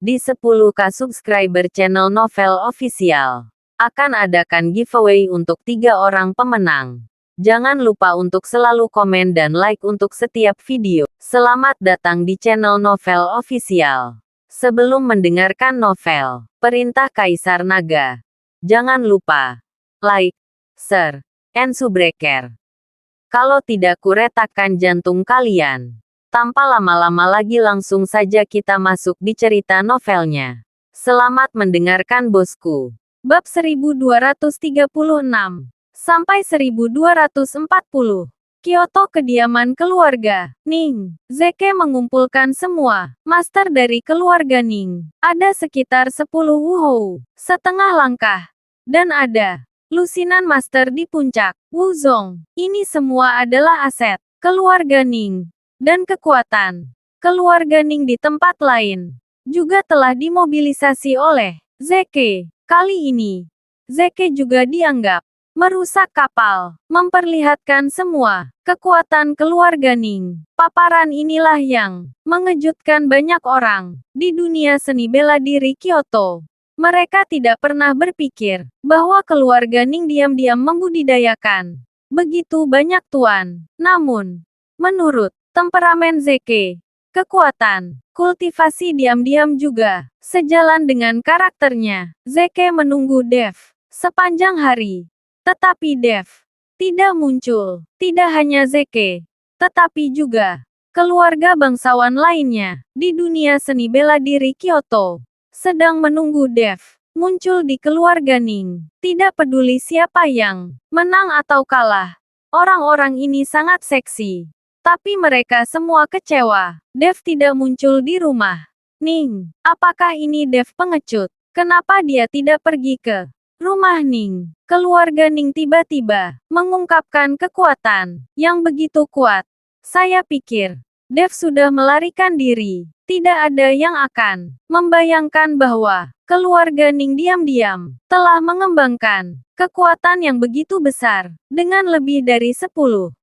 Di 10K subscriber channel Novel Official, akan adakan giveaway untuk 3 orang pemenang. Jangan lupa untuk selalu komen dan like untuk setiap video. Selamat datang di channel Novel Official. Sebelum mendengarkan novel Perintah Kaisar Naga, jangan lupa like, share, and subscribe. Kalau tidak kuretakkan jantung kalian. Tanpa lama-lama lagi langsung saja kita masuk di cerita novelnya. Selamat mendengarkan bosku. Bab 1236 sampai 1240. Kyoto, kediaman keluarga Ning. Zeke mengumpulkan semua master dari keluarga Ning. Ada sekitar 10 Wuhou, setengah langkah. Dan ada lusinan master di puncak Wuzong. Ini semua adalah aset keluarga Ning. Dan kekuatan keluarga Ning di tempat lain juga telah dimobilisasi oleh Zeke. Kali ini, Zeke juga dianggap merusak kapal, memperlihatkan semua kekuatan keluarga Ning. Paparan inilah yang mengejutkan banyak orang di dunia seni bela diri Kyoto. Mereka tidak pernah berpikir bahwa keluarga Ning diam-diam membudidayakan begitu banyak tuan. Namun, menurut temperamen Zeke, kekuatan kultivasi diam-diam juga sejalan dengan karakternya. Zeke menunggu Dev sepanjang hari, tetapi Dev tidak muncul. Tidak hanya Zeke, tetapi juga keluarga bangsawan lainnya di dunia seni bela diri Kyoto sedang menunggu Dev muncul di keluarga Ning. Tidak peduli siapa yang menang atau kalah, orang-orang ini sangat seksi. Tapi mereka semua kecewa. Dev tidak muncul di rumah Ning. Apakah ini Dev pengecut? Kenapa dia tidak pergi ke rumah Ning? Keluarga Ning tiba-tiba mengungkapkan kekuatan yang begitu kuat. Saya pikir Dev sudah melarikan diri. Tidak ada yang akan membayangkan bahwa keluarga Ning diam-diam telah mengembangkan kekuatan yang begitu besar dengan lebih dari 10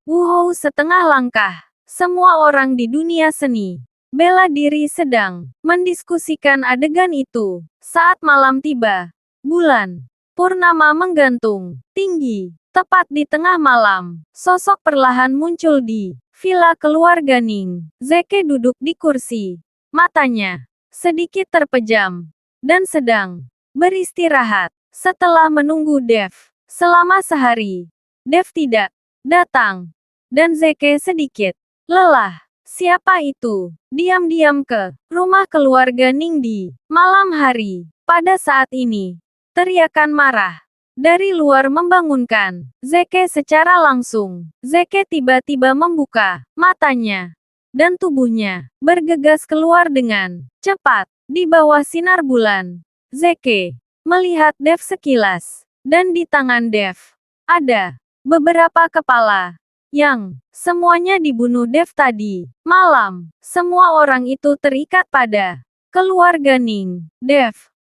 Wuhou setengah langkah. Semua orang di dunia seni bela diri sedang mendiskusikan adegan itu. Saat malam tiba, bulan purnama menggantung tinggi. Tepat di tengah malam, sosok perlahan muncul di villa keluarga Ning. Zeke duduk di kursi. Matanya sedikit terpejam dan sedang beristirahat. Setelah menunggu Dev selama sehari, Dev tidak datang, dan Zeke sedikit lelah. Siapa itu? Diam-diam ke rumah keluarga Ning di malam hari. Pada saat ini, teriakan marah dari luar membangunkan Zeke secara langsung. Zeke tiba-tiba membuka matanya, dan tubuhnya bergegas keluar dengan cepat. Di bawah sinar bulan, Zeke melihat Dev sekilas, dan di tangan Dev ada beberapa kepala yang semuanya dibunuh Dev tadi malam. Semua orang itu terikat pada keluarga Ning. Dev,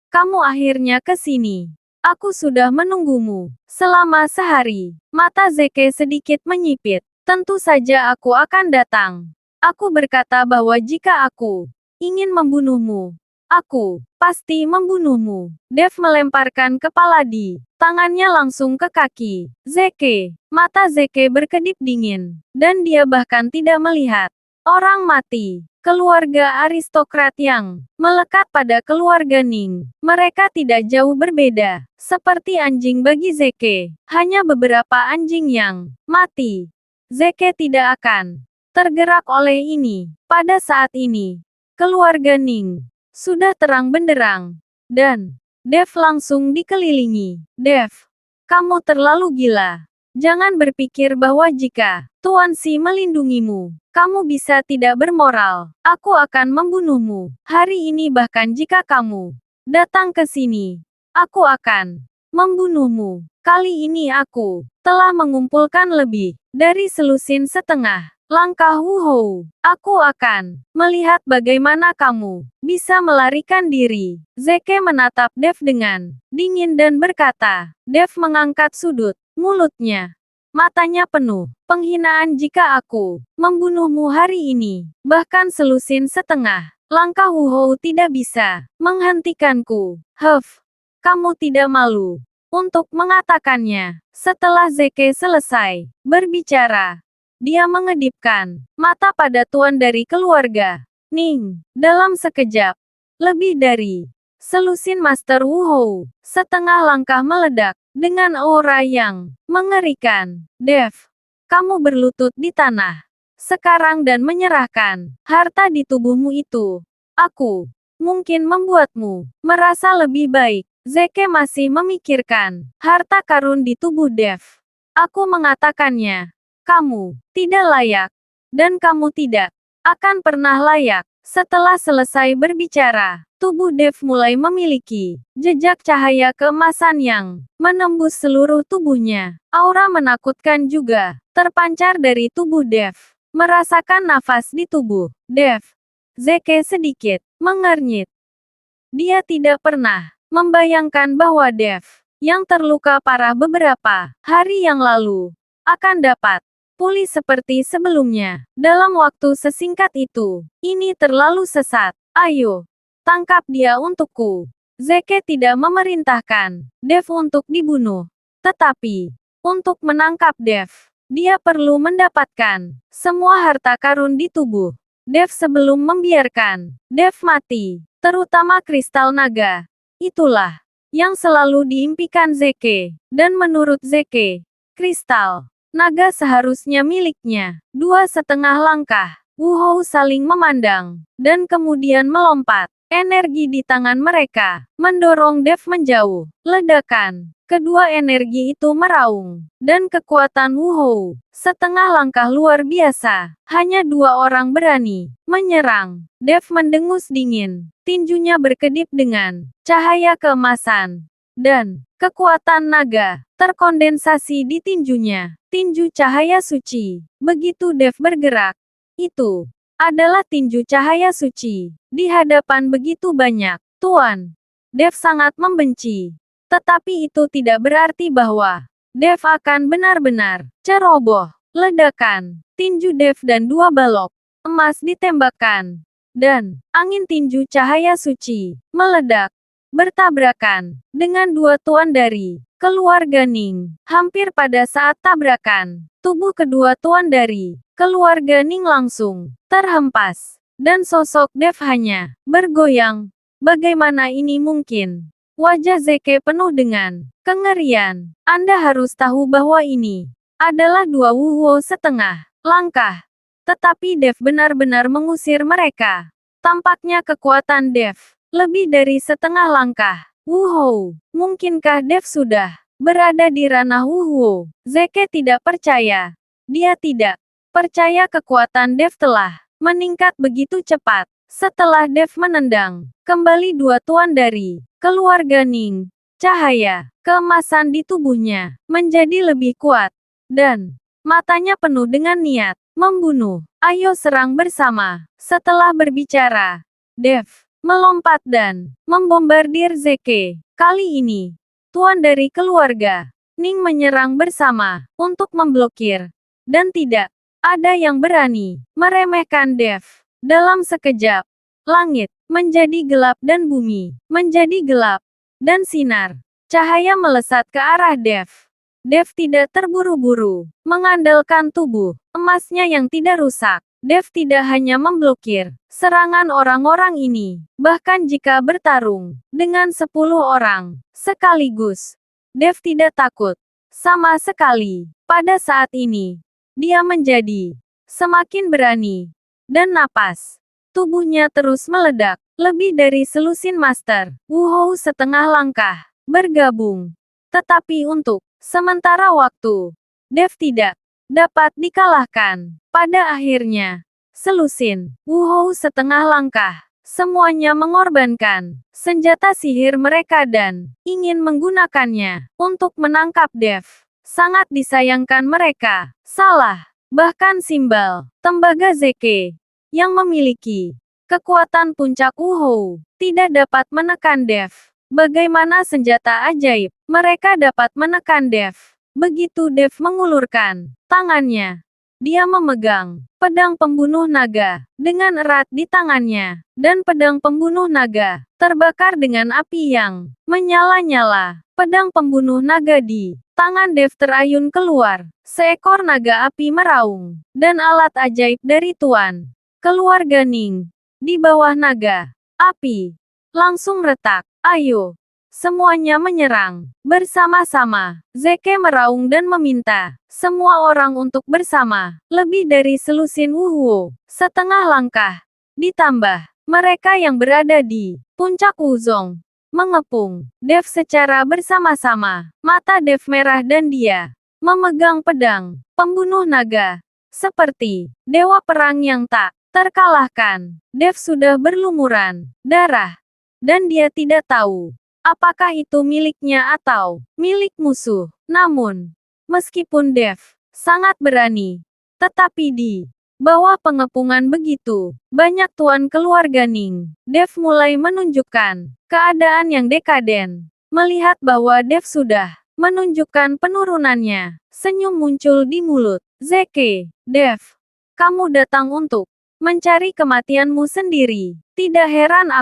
kamu akhirnya ke sini. Aku sudah menunggumu selama sehari. Mata Zeke sedikit menyipit. Tentu saja aku akan datang. Aku berkata bahwa jika aku ingin membunuhmu, aku pasti membunuhmu. Dev melemparkan kepala di tangannya langsung ke kaki Zeke. Mata Zeke berkedip dingin, dan dia bahkan tidak melihat orang mati. Keluarga aristokrat yang melekat pada keluarga Ning. Mereka tidak jauh berbeda. Seperti anjing bagi Zeke. Hanya beberapa anjing yang mati. Zeke tidak akan tergerak oleh ini. Pada saat ini, keluarga Ning sudah terang benderang, dan Dev langsung dikelilingi. Dev, kamu terlalu gila. Jangan berpikir bahwa jika Tuan Si melindungimu, kamu bisa tidak bermoral. Aku akan membunuhmu hari ini, bahkan jika kamu datang ke sini, aku akan membunuhmu. Kali ini aku telah mengumpulkan lebih dari selusin setengah langkah Wuhou. Aku akan melihat bagaimana kamu bisa melarikan diri. Zeke menatap Dev dengan dingin dan berkata. Dev mengangkat sudut mulutnya. Matanya penuh penghinaan. Jika aku membunuhmu hari ini, bahkan selusin setengah Langkah Wu Hou tidak bisa menghentikanku. Huff, kamu tidak malu untuk mengatakannya. Setelah Zeke selesai berbicara, dia mengedipkan mata pada tuan dari keluarga Ning. Dalam sekejap, lebih dari selusin Master Wu Hou, setengah langkah meledak dengan aura yang mengerikan. Dev, kamu berlutut di tanah sekarang dan menyerahkan harta di tubuhmu itu. Aku mungkin membuatmu merasa lebih baik. Zeke masih memikirkan harta karun di tubuh Dev. Aku mengatakannya, kamu tidak layak, dan kamu tidak akan pernah layak. Setelah selesai berbicara, tubuh Dev mulai memiliki jejak cahaya keemasan yang menembus seluruh tubuhnya. Aura menakutkan juga terpancar dari tubuh Dev. Merasakan nafas di tubuh Dev, Zeke sedikit mengernyit. Dia tidak pernah membayangkan bahwa Dev, yang terluka parah beberapa hari yang lalu, akan dapat pulih seperti sebelumnya. Dalam waktu sesingkat itu, ini terlalu sesat. Ayo, tangkap dia untukku. Zeke tidak memerintahkan Dev untuk dibunuh, tetapi untuk menangkap Dev, dia perlu mendapatkan semua harta karun di tubuh Dev sebelum membiarkan Dev mati, terutama kristal naga. Itulah yang selalu diimpikan Zeke, dan menurut Zeke, kristal naga seharusnya miliknya. 2,5 langkah, Wu Hou saling memandang, dan kemudian melompat. Energi di tangan mereka mendorong Dev menjauh. Ledakan. Kedua energi itu meraung, dan kekuatan Wu Hou setengah langkah luar biasa. Hanya 2 orang berani menyerang. Dev mendengus dingin. Tinjunya berkedip dengan cahaya keemasan, dan kekuatan naga terkondensasi di tinjunya. Tinju cahaya suci. Begitu Dev bergerak, itu adalah tinju cahaya suci. Di hadapan begitu banyak tuan, Dev sangat membenci. Tetapi itu tidak berarti bahwa Dev akan benar-benar ceroboh. Ledakan. Tinju Dev dan 2 balok emas ditembakkan. Dan angin tinju cahaya suci meledak. Bertabrakan dengan 2 tuan dari keluarga Ning. Hampir pada saat tabrakan, tubuh kedua tuan dari keluarga Ning langsung terhempas. Dan sosok Dev hanya bergoyang. Bagaimana ini mungkin? Wajah Zeke penuh dengan kengerian. Anda harus tahu bahwa ini adalah 2 Wu Hou setengah langkah. Tetapi Dev benar-benar mengusir mereka. Tampaknya kekuatan Dev lebih dari setengah langkah. Wu Hou, mungkinkah Dev sudah berada di ranah Wu Hou? Zeke tidak percaya. Dia tidak percaya kekuatan Dev telah meningkat begitu cepat. Setelah Dev menendang kembali 2 tuan dari keluarga Ning, cahaya keemasan di tubuhnya menjadi lebih kuat, dan matanya penuh dengan niat membunuh. Ayo serang bersama. Setelah berbicara, Dev melompat dan membombardir Zeke. Kali ini, tuan dari keluarga Ning menyerang bersama untuk memblokir, dan tidak ada yang berani meremehkan Dev. Dalam sekejap, langit menjadi gelap dan bumi menjadi gelap, dan sinar cahaya melesat ke arah Dev. Dev tidak terburu-buru mengandalkan tubuh emasnya yang tidak rusak. Dev tidak hanya memblokir serangan orang-orang ini, bahkan jika bertarung dengan 10 orang sekaligus, Dev tidak takut sama sekali. Pada saat ini, dia menjadi semakin berani, dan napas tubuhnya terus meledak. Lebih dari selusin Master Wu Hou setengah langkah bergabung. Tetapi untuk sementara waktu, Dev tidak dapat dikalahkan. Pada akhirnya, selusin Wu Hou setengah langkah semuanya mengorbankan senjata sihir mereka dan ingin menggunakannya untuk menangkap Dev. Sangat disayangkan mereka salah. Bahkan simbal tembaga Zeke yang memiliki kekuatan puncak Wu Hou tidak dapat menekan Dev. Bagaimana senjata ajaib mereka dapat menekan Dev? Begitu Dev mengulurkan tangannya, Dia memegang pedang pembunuh naga dengan erat di tangannya, dan pedang pembunuh naga terbakar dengan api yang menyala-nyala. Pedang pembunuh naga di tangan Dev terayun keluar. Seekor naga api meraung, dan alat ajaib dari Tuan keluarga Ning di bawah naga api langsung retak. Ayo, semuanya menyerang bersama-sama. Zeke meraung dan meminta semua orang untuk bersama. Lebih dari selusin Wuhuo, setengah langkah. Ditambah mereka yang berada di puncak Wuzong mengepung Dev secara bersama-sama. Mata Dev merah dan dia memegang pedang pembunuh naga seperti dewa perang yang tak terkalahkan. Dev sudah berlumuran darah, dan dia tidak tahu apakah itu miliknya atau milik musuh. Namun, meskipun Dev sangat berani, tetapi di bawah pengepungan begitu banyak tuan keluarga Ning, Dev mulai menunjukkan keadaan yang dekaden. Melihat bahwa Dev sudah menunjukkan penurunannya, senyum muncul di mulut Zeke. Dev, kamu datang untuk mencari kematianmu sendiri. Tidak heran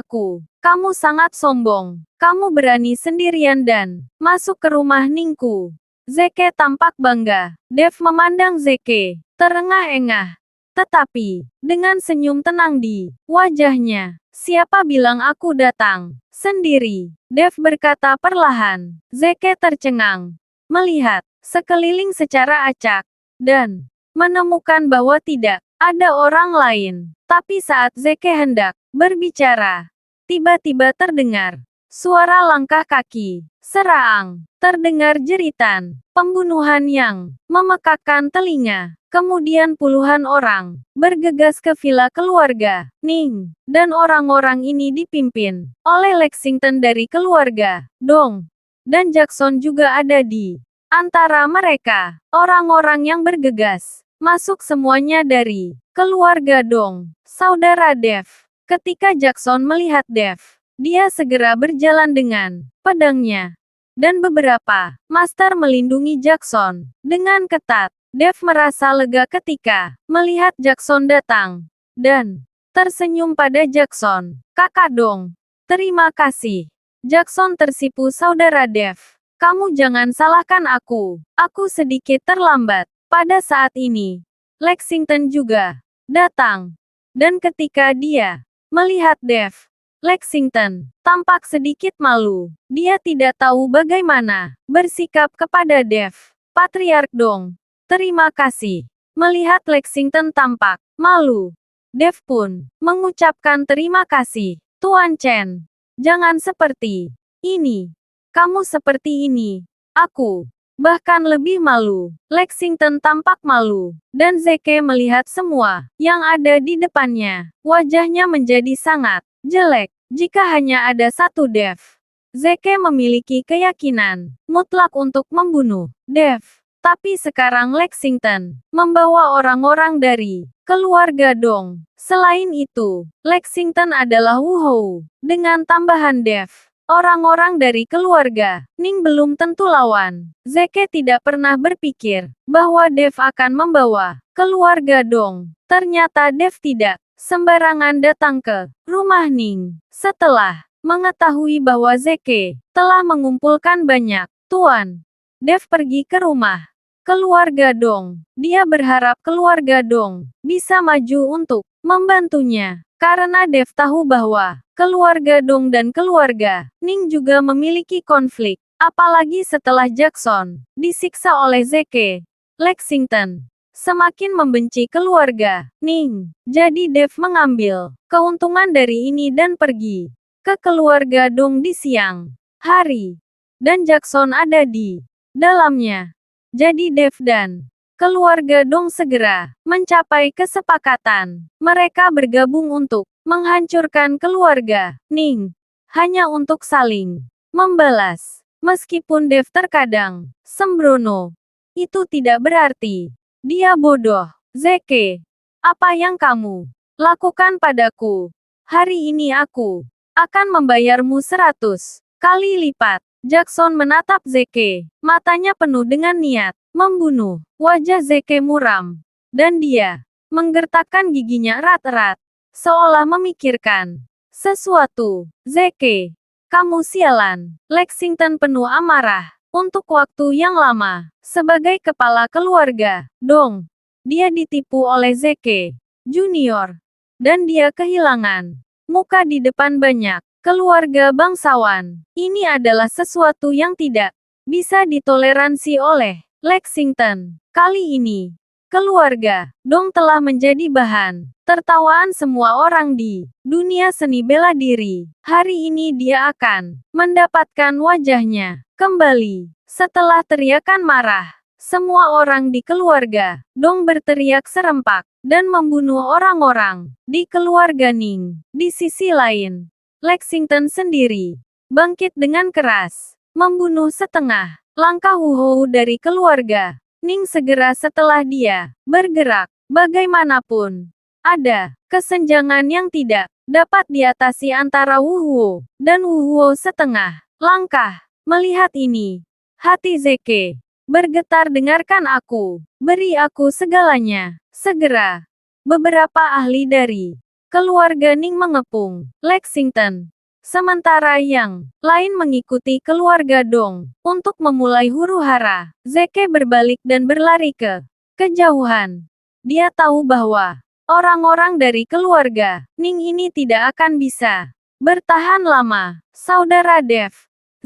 kamu sangat sombong. Kamu berani sendirian dan masuk ke rumah Ningku. Zeke tampak bangga. Dev memandang Zeke, terengah-engah. Tetapi, dengan senyum tenang di wajahnya, siapa bilang aku datang sendiri? Dev berkata perlahan. Zeke tercengang, melihat sekeliling secara acak, dan menemukan bahwa tidak ada orang lain. Tapi saat Zeke hendak berbicara, tiba-tiba terdengar suara langkah kaki. Serang, terdengar jeritan pembunuhan yang memekakkan telinga. Kemudian puluhan orang bergegas ke villa keluarga Ning, dan orang-orang ini dipimpin oleh Lexington dari keluarga Dong, dan Jackson juga ada di antara mereka. Orang-orang yang bergegas masuk semuanya dari keluarga Dong, saudara Dev. Ketika Jackson melihat Dev, dia segera berjalan dengan pedangnya, dan beberapa master melindungi Jackson dengan ketat. Dev merasa lega ketika melihat Jackson datang, dan tersenyum pada Jackson. Kakak Dong, terima kasih. Jackson tersipu saudara Dev. Kamu jangan salahkan aku sedikit terlambat. Pada saat ini, Lexington juga datang, dan ketika dia melihat Dev, Lexington tampak sedikit malu. Dia tidak tahu bagaimana bersikap kepada Dev. Patriark Dong, terima kasih. Melihat Lexington tampak malu, Dev pun mengucapkan terima kasih. Tuan Chen, jangan seperti ini. Kamu seperti ini. Aku bahkan lebih malu. Lexington tampak malu, dan Zeke melihat semua yang ada di depannya. Wajahnya menjadi sangat jelek. Jika hanya ada satu Dev, Zeke memiliki keyakinan mutlak untuk membunuh Dev. Tapi sekarang Lexington membawa orang-orang dari keluarga Dong. Selain itu, Lexington adalah Wuhou. Dengan tambahan Dev, orang-orang dari keluarga Ning belum tentu lawan. Zeke tidak pernah berpikir bahwa Dev akan membawa keluarga Dong. Ternyata Dev tidak sembarangan datang ke rumah Ning. Setelah mengetahui bahwa Zeke telah mengumpulkan banyak tuan, Dev pergi ke rumah keluarga Dong. Dia berharap keluarga Dong bisa maju untuk membantunya. Karena Dev tahu bahwa keluarga Dong dan keluarga Ning juga memiliki konflik. Apalagi setelah Jackson disiksa oleh Zeke, Lexington semakin membenci keluarga Ning. Jadi Dev mengambil keuntungan dari ini dan pergi ke keluarga Dong di siang hari. Dan Jackson ada di dalamnya. Jadi Dev dan keluarga Dong segera mencapai kesepakatan. Mereka bergabung untuk menghancurkan keluarga Ning, hanya untuk saling membalas. Meskipun Dev terkadang sembrono, itu tidak berarti dia bodoh. Zeke, apa yang kamu lakukan padaku? Hari ini aku akan membayarmu 100 kali lipat. Jackson menatap Zeke, matanya penuh dengan niat membunuh. Wajah Zeke muram, Dan dia menggertakkan giginya erat-erat, seolah memikirkan sesuatu. Zeke, kamu sialan. Lexington penuh amarah. Untuk waktu yang lama, sebagai kepala keluarga, dong. Dia ditipu oleh Zeke Junior. Dan dia kehilangan muka di depan banyak keluarga bangsawan. Ini adalah sesuatu yang tidak bisa ditoleransi oleh Lexington. Kali ini, keluarga Dong telah menjadi bahan tertawaan semua orang di dunia seni bela diri. Hari ini dia akan mendapatkan wajahnya kembali. Setelah teriakan marah, semua orang di keluarga Dong berteriak serempak dan membunuh orang-orang di keluarga Ning. Di sisi lain, Lexington sendiri bangkit dengan keras, membunuh setengah langkah Wu dari keluarga Ning segera setelah dia bergerak. Bagaimanapun, ada kesenjangan yang tidak dapat diatasi antara Wu dan Wu setengah langkah. Melihat ini, hati Zeke bergetar. Dengarkan aku, beri aku segalanya, segera. Beberapa ahli dari keluarga Ning mengepung Lexington, sementara yang lain mengikuti keluarga Dong untuk memulai huru-hara. Zeke berbalik dan berlari ke kejauhan. Dia tahu bahwa orang-orang dari keluarga Ning ini tidak akan bisa bertahan lama. Saudara Dev,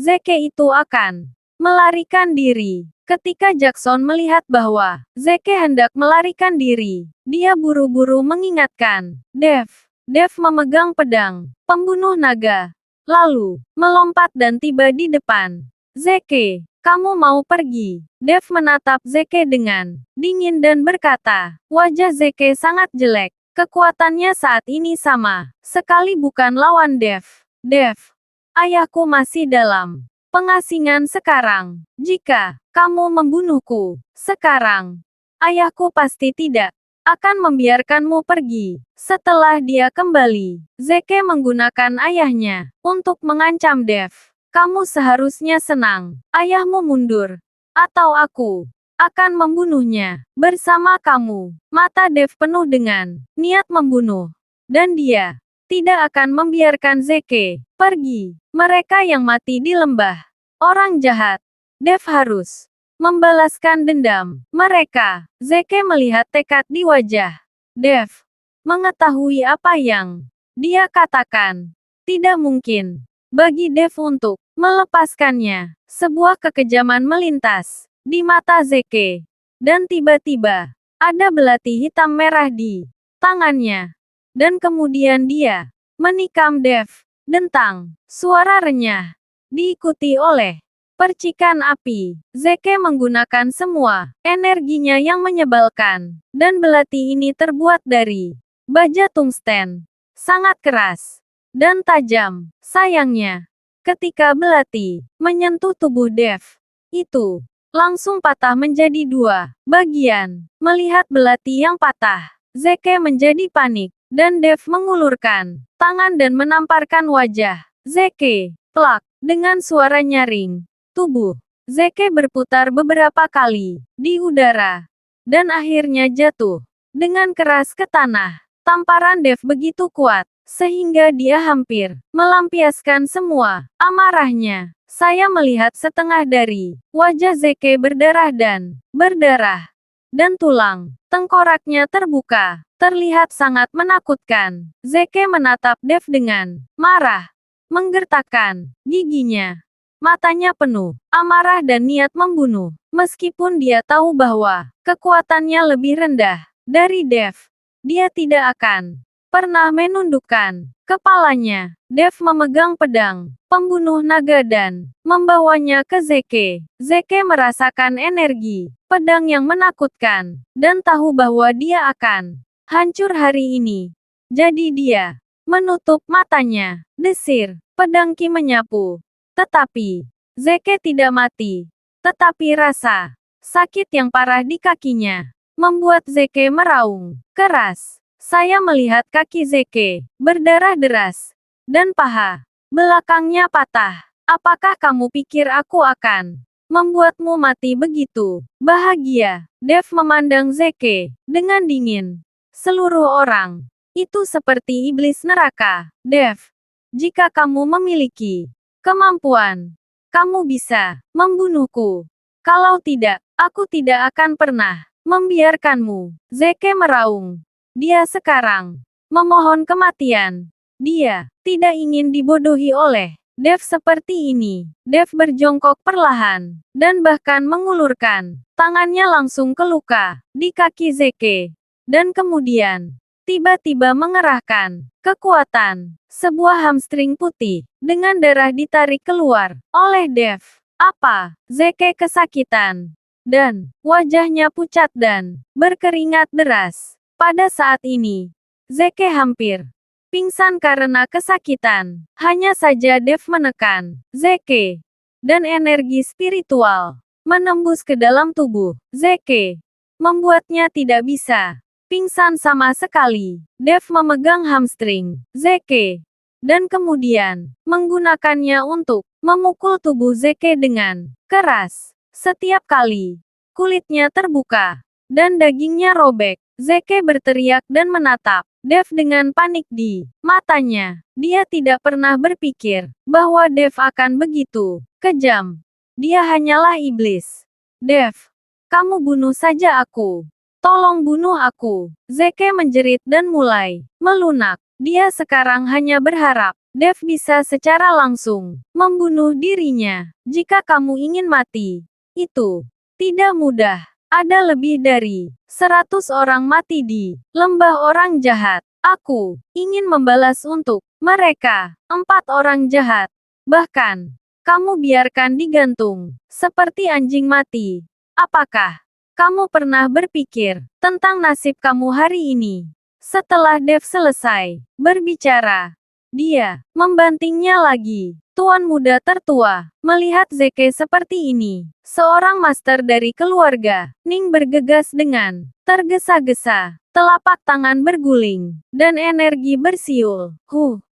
Zeke itu akan melarikan diri. Ketika Jackson melihat bahwa Zeke hendak melarikan diri, dia buru-buru mengingatkan Dev. Dev memegang pedang pembunuh naga, lalu melompat dan tiba di depan Zeke. Kamu mau pergi? Dev menatap Zeke dengan dingin dan berkata, wajah Zeke sangat jelek. Kekuatannya saat ini sama sekali bukan lawan Dev. Dev, ayahku masih dalam pengasingan sekarang. Jika kamu membunuhku sekarang, ayahku pasti tidak akan membiarkanmu pergi. Setelah dia kembali, Zeke menggunakan ayahnya untuk mengancam Dev. Kamu seharusnya senang. Ayahmu mundur, atau aku akan membunuhnya bersama kamu. Mata Dev penuh dengan niat membunuh, dan dia tidak akan membiarkan Zeke pergi. Mereka yang mati di lembah orang jahat. Dev harus membalaskan dendam mereka. Zeke melihat tekad di wajah Dev, mengetahui apa yang dia katakan. Tidak mungkin bagi Dev untuk melepaskannya. Sebuah kekejaman melintas di mata Zeke, dan tiba-tiba ada belati hitam merah di tangannya. Dan kemudian dia menikam Dev. Dentang, suara renyah, diikuti oleh percikan api. Zeke menggunakan semua energinya yang menyebalkan, dan belati ini terbuat dari baja tungsten. Sangat keras dan tajam. Sayangnya, ketika belati menyentuh tubuh Dev, itu langsung patah menjadi dua bagian. Melihat belati yang patah, Zeke menjadi panik, dan Dev mengulurkan tangan dan menamparkan wajah Zeke. Plak, dengan suara nyaring, tubuh Zeke berputar beberapa kali di udara, dan akhirnya jatuh dengan keras ke tanah. Tamparan Dev begitu kuat, sehingga dia hampir melampiaskan semua amarahnya. Saya melihat setengah dari wajah Zeke berdarah dan berdarah, dan tulang tengkoraknya terbuka. Terlihat sangat menakutkan. Zeke menatap Dev dengan marah, menggertakkan giginya. Matanya penuh amarah dan niat membunuh. Meskipun dia tahu bahwa kekuatannya lebih rendah dari Dev, dia tidak akan pernah menundukkan kepalanya. Dev memegang pedang pembunuh naga dan membawanya ke Zeke. Zeke merasakan energi pedang yang menakutkan, dan tahu bahwa dia akan hancur hari ini. Jadi dia menutup matanya. Desir pedang Ki menyapu. Tetapi Zeke tidak mati. Tetapi rasa sakit yang parah di kakinya membuat Zeke meraung keras. Saya melihat kaki Zeke berdarah deras, dan paha belakangnya patah. Apakah kamu pikir aku akan membuatmu mati begitu bahagia. Dev memandang Zeke dengan dingin. Seluruh orang itu seperti iblis neraka. Dev, jika kamu memiliki kemampuan, kamu bisa membunuhku. Kalau tidak, aku tidak akan pernah membiarkanmu. Zeke meraung. Dia sekarang memohon kematian. Dia tidak ingin dibodohi oleh Dev seperti ini. Dev berjongkok perlahan, dan bahkan mengulurkan tangannya langsung ke luka di kaki Zeke. Dan kemudian, tiba-tiba mengerahkan kekuatan. Sebuah hamstring putih, dengan darah ditarik keluar oleh Dev. Apa? Zeke kesakitan. Dan, wajahnya pucat dan berkeringat deras. Pada saat ini, Zeke hampir pingsan karena kesakitan. Hanya saja Dev menekan Zeke. Dan energi spiritual menembus ke dalam tubuh Zeke. Membuatnya tidak bisa pingsan sama sekali. Dev memegang hamstring Zeke. Dan kemudian, menggunakannya untuk memukul tubuh Zeke dengan keras. Setiap kali, kulitnya terbuka. Dan dagingnya robek. Zeke berteriak dan menatap Dev dengan panik di matanya. Dia tidak pernah berpikir bahwa Dev akan begitu kejam. Dia hanyalah iblis. Dev, kamu bunuh saja aku. Tolong bunuh aku. Zeke menjerit dan mulai melunak. Dia sekarang hanya berharap Dev bisa secara langsung membunuh dirinya. Jika kamu ingin mati, itu tidak mudah. Ada lebih dari 100 orang mati di lembah orang jahat. Aku ingin membalas untuk mereka. 4 orang jahat. Bahkan, kamu biarkan digantung seperti anjing mati. Apakah kamu pernah berpikir tentang nasib kamu hari ini? Setelah Dev selesai berbicara, dia membantingnya lagi. Tuan muda tertua, melihat Zeke seperti ini, seorang master dari keluarga, Ning bergegas dengan tergesa-gesa, telapak tangan berguling, dan energi bersiul.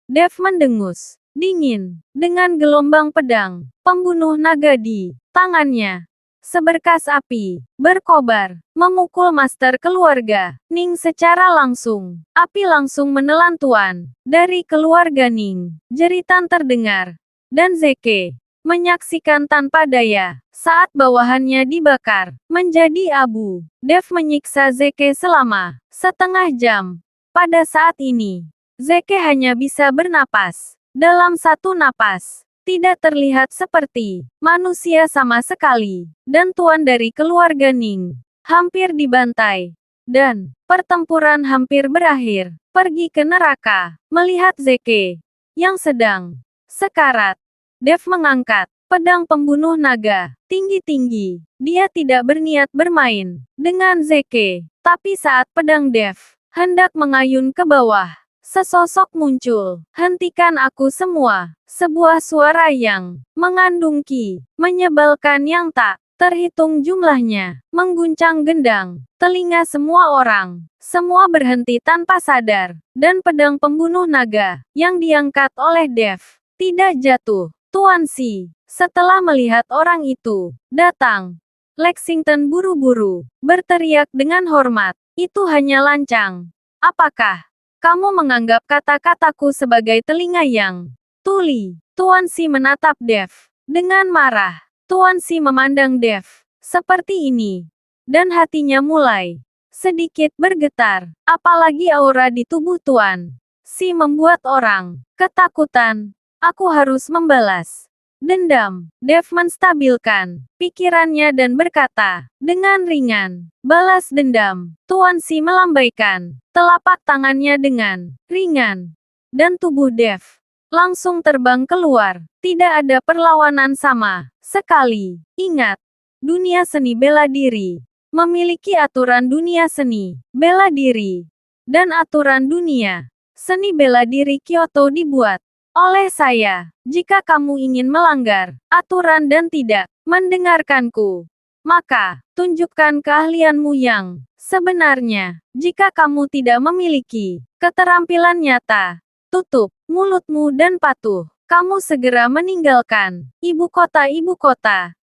Dev mendengus, dingin, dengan gelombang pedang, pembunuh naga di tangannya. Seberkas api, berkobar, memukul master keluarga Ning secara langsung. Api langsung menelan tuan dari keluarga Ning. Jeritan terdengar. Dan Zeke menyaksikan tanpa daya saat bawahannya dibakar menjadi abu. Dev menyiksa Zeke selama setengah jam. Pada saat ini, Zeke hanya bisa bernapas dalam satu napas. Tidak terlihat seperti manusia sama sekali. Dan tuan dari keluarga Ning hampir dibantai. Dan pertempuran hampir berakhir. Pergi ke neraka. Melihat Zeke yang sedang sekarat, Dev mengangkat pedang pembunuh naga tinggi-tinggi. Dia tidak berniat bermain dengan Zeke. Tapi saat pedang Dev hendak mengayun ke bawah, sesosok muncul. Hentikan aku semua. Sebuah suara yang mengandung ki menyebalkan yang tak terhitung jumlahnya, mengguncang gendang telinga semua orang. Semua berhenti tanpa sadar, dan pedang pembunuh naga yang diangkat oleh Dev tidak jatuh. Tuan Si, setelah melihat orang itu datang, Lexington buru-buru berteriak dengan hormat, "Itu hanya lancang. Apakah kamu menganggap kata-kataku sebagai telinga yang tuli?" Tuan Si menatap Dev dengan marah. Tuan Si memandang Dev seperti ini, dan hatinya mulai sedikit bergetar. Apalagi aura di tubuh Tuan Si membuat orang ketakutan. Aku harus membalas dendam. Dev menstabilkan pikirannya dan berkata dengan ringan, "Balas dendam." Tuan Si melambaikan telapak tangannya dengan ringan, dan tubuh Dev langsung terbang keluar. Tidak ada perlawanan sama sekali. Ingat, dunia seni bela diri memiliki aturan dunia seni bela diri, dan aturan dunia seni bela diri Kyoto dibuat oleh saya. Jika kamu ingin melanggar aturan dan tidak mendengarkanku, maka tunjukkan keahlianmu yang sebenarnya. Jika kamu tidak memiliki keterampilan nyata, tutup mulutmu dan patuh. Kamu segera meninggalkan ibu kota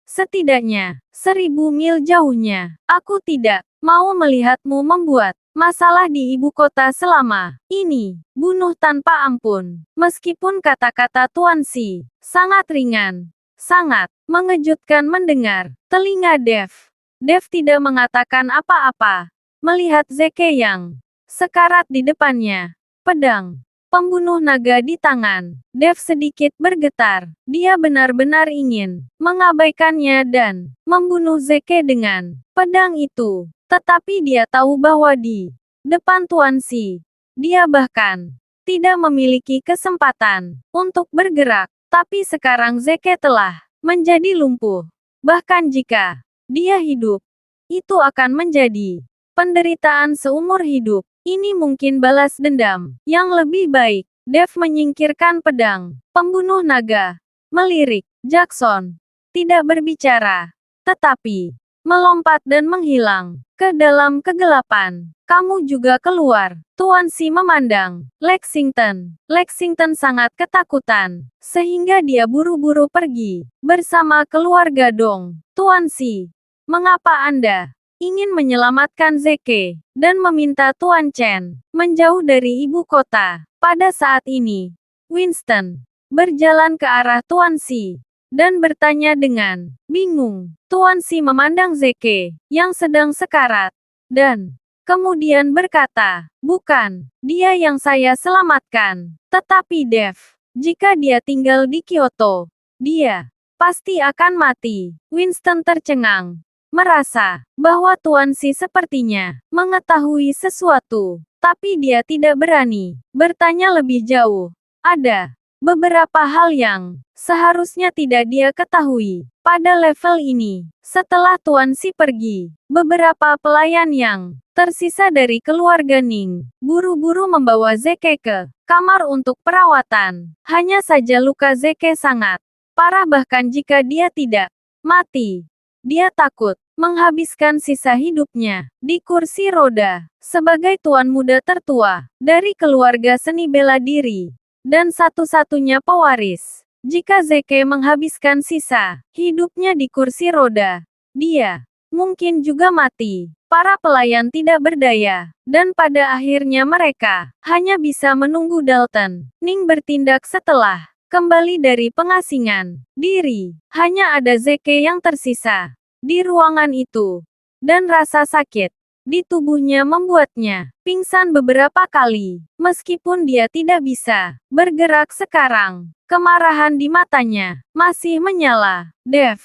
Setidaknya 1000 mil jauhnya. Aku tidak mau melihatmu membuat masalah di ibu kota selama ini. Bunuh tanpa ampun. Meskipun kata-kata Tuan Si sangat ringan, sangat mengejutkan mendengar telinga Dev. Dev tidak mengatakan apa-apa. Melihat Zeke yang sekarat di depannya. Pedang pembunuh naga di tangan. Dev sedikit bergetar. Dia benar-benar ingin mengabaikannya dan membunuh Zeke dengan pedang itu. Tetapi dia tahu bahwa di depan Tuan Si, dia bahkan tidak memiliki kesempatan untuk bergerak. Tapi sekarang Zeke telah menjadi lumpuh. Bahkan jika dia hidup, itu akan menjadi penderitaan seumur hidup. Ini mungkin balas dendam yang lebih baik. Dev menyingkirkan pedang pembunuh naga. Melirik Jackson. Tidak berbicara. Tetapi melompat dan menghilang ke dalam kegelapan. Kamu juga keluar. Tuan Si memandang Lexington. Lexington sangat ketakutan. Sehingga dia buru-buru pergi. Bersama keluarga Dong. Tuan Si, mengapa Anda ingin menyelamatkan Zeke, dan meminta Tuan Chen menjauh dari ibu kota? Pada saat ini, Winston berjalan ke arah Tuan Si, dan bertanya dengan bingung. Tuan Si memandang Zeke, yang sedang sekarat, dan kemudian berkata, bukan, dia yang saya selamatkan, tetapi Dev. Jika dia tinggal di Kyoto, dia pasti akan mati. Winston tercengang. Merasa bahwa Tuan Si sepertinya mengetahui sesuatu, tapi dia tidak berani bertanya lebih jauh. Ada beberapa hal yang seharusnya tidak dia ketahui. Pada level ini, setelah Tuan Si pergi, beberapa pelayan yang tersisa dari keluarga Ning buru-buru membawa Zeke ke kamar untuk perawatan. Hanya saja luka Zeke sangat parah, bahkan jika dia tidak mati. Dia takut menghabiskan sisa hidupnya di kursi roda sebagai tuan muda tertua dari keluarga seni bela diri dan satu-satunya pewaris. Jika Zeke menghabiskan sisa hidupnya di kursi roda, dia mungkin juga mati. Para pelayan tidak berdaya, dan pada akhirnya mereka hanya bisa menunggu Dalton Ning bertindak setelah kembali dari pengasingan diri. Hanya ada Zeke yang tersisa di ruangan itu, dan rasa sakit di tubuhnya membuatnya pingsan beberapa kali. Meskipun dia tidak bisa bergerak sekarang, kemarahan di matanya masih menyala. Dev,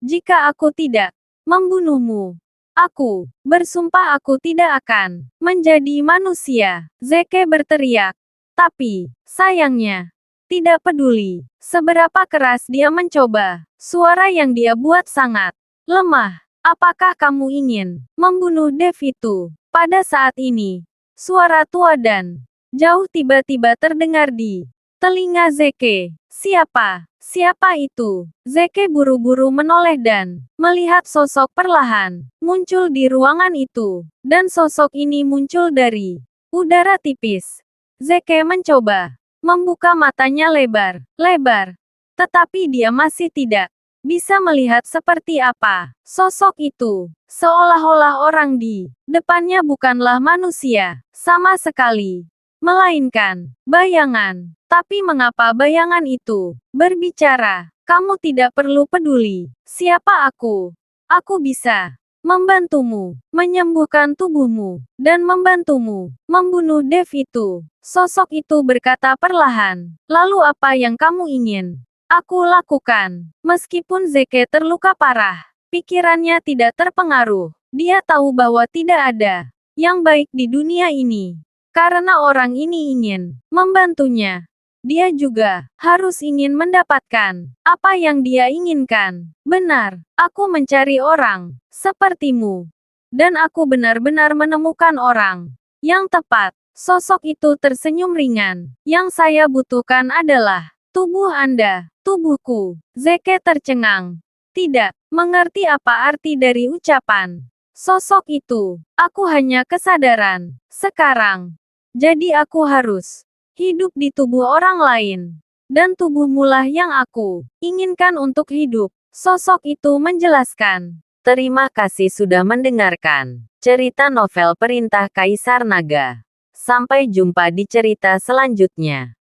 jika aku tidak membunuhmu, aku bersumpah aku tidak akan menjadi manusia. Zeke berteriak. Tapi, sayangnya, tidak peduli seberapa keras dia mencoba, suara yang dia buat sangat lemah. Apakah kamu ingin membunuh Dev itu? Pada saat ini, suara tua dan jauh tiba-tiba terdengar di telinga Zeke. Siapa? Siapa itu? Zeke buru-buru menoleh dan melihat sosok perlahan muncul di ruangan itu. Dan sosok ini muncul dari udara tipis. Zeke mencoba membuka matanya lebar-lebar. Tetapi dia masih tidak bisa melihat seperti apa sosok itu. Seolah-olah orang di depannya bukanlah manusia sama sekali, melainkan bayangan. Tapi mengapa bayangan itu berbicara? Kamu tidak perlu peduli siapa aku. Aku bisa membantumu menyembuhkan tubuhmu dan membantumu membunuh Dev itu. Sosok itu berkata perlahan. Lalu apa yang kamu ingin aku lakukan? Meskipun Zeke terluka parah, pikirannya tidak terpengaruh. Dia tahu bahwa tidak ada yang baik di dunia ini. Karena orang ini ingin membantunya, dia juga harus ingin mendapatkan apa yang dia inginkan. Benar, aku mencari orang sepertimu. Dan aku benar-benar menemukan orang yang tepat. Sosok itu tersenyum ringan. Yang saya butuhkan adalah tubuh Anda. Tubuhku. Zeke tercengang. Tidak mengerti apa arti dari ucapan sosok itu. Aku hanya kesadaran sekarang. Jadi aku harus hidup di tubuh orang lain. Dan tubuhmulah yang aku inginkan untuk hidup. Sosok itu menjelaskan, "Terima kasih sudah mendengarkan cerita novel Perintah Kaisar Naga. Sampai jumpa di cerita selanjutnya."